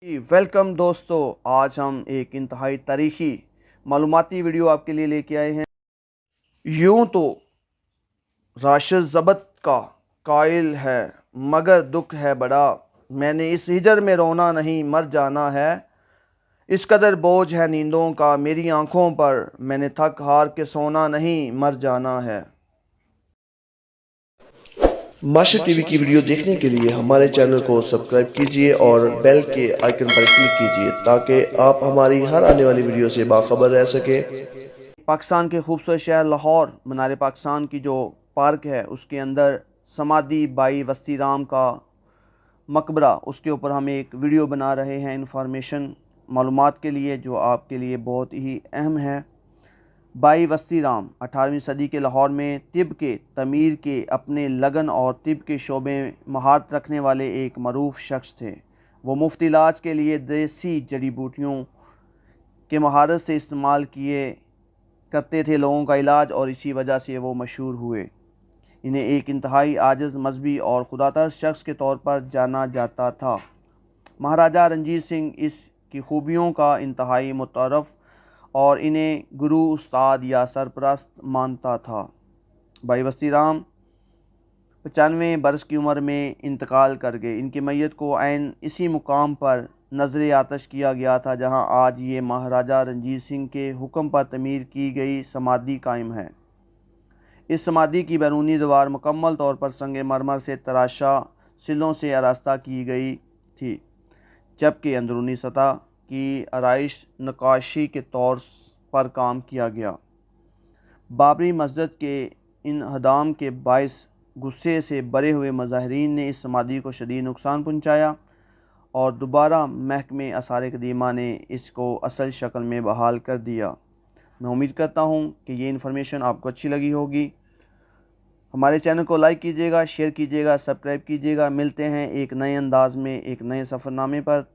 Welcome दोस्तों, आज हम एक इंतहाई तारीखी मालूमाती वीडियो आपके लिए लेके आए हैं। यूं तो राशिद ज़ब्त का कायल है मगर दुख है बड़ा, मैंने इस हिजर में रोना नहीं मर जाना है। इस कदर बोझ है नींदों का मेरी आंखों पर, मैंने थक हार के सोना नहीं मर जाना है। माशर टीवी की वीडियो देखने के लिए हमारे चैनल को सब्सक्राइब कीजिए और बेल के आइकन पर क्लिक कीजिए ताकि आप हमारी हर आने वाली वीडियो से बाखबर रह सके। पाकिस्तान के खूबसूरत शहर लाहौर मनार पाकिस्तान की जो पार्क है उसके अंदर समाधि बाई वस्ती राम का मकबरा, उसके ऊपर हम एक वीडियो बना रहे हैं इंफॉर्मेशन मालूमात के लिए, जो आपके लिए बहुत ही अहम है। बाई वस्ती राम 18वीं सदी के लाहौर में तिब के तमीर के अपने लगन और तिब के शोबे महारत रखने वाले एक मरूफ शख्स थे। वो मुफ्त इलाज के लिए देसी जड़ी बूटियों के महारत से इस्तेमाल करते थे लोगों का इलाज, और इसी वजह से वो मशहूर हुए। इन्हें एक इंतहाई आजिज़ मजहबी और खुदातर शख्स के तौर पर जाना जाता था। महाराजा रणजीत सिंह इसकी खूबियों का इंतहाई मुतरफ़ और इन्हें गुरु, उस्ताद या सरपरस्त मानता था। भाई वस्ती राम 95 बरस की उम्र में इंतकाल कर गए। इनकी मैयत को ऐन इसी मुकाम पर नज़र आतश किया गया था जहां आज ये महाराजा रणजीत सिंह के हुक्म पर तमीर की गई समाधि कायम है। इस समाधि की बैरूनी दीवार मुकम्मल तौर पर संग मरमर से तराशा सिलों से आरास्ता की गई थी, जबकि अंदरूनी सतह की आराइश नक्काशी के तौर पर काम किया गया। बाबरी मस्जिद के इन्हदाम के बायस गुस्से से भरे हुए मुजाहिरीन ने इस समाधि को शदीद नुकसान पहुँचाया और दोबारा महकमे आसार कदीमा ने इसको असल शक्ल में बहाल कर दिया। मैं उम्मीद करता हूँ कि ये इन्फॉर्मेशन आपको अच्छी लगी होगी। हमारे चैनल को लाइक कीजिएगा, शेयर कीजिएगा, सब्सक्राइब कीजिएगा। मिलते हैं एक नए अंदाज में एक नए सफ़रनामे पर।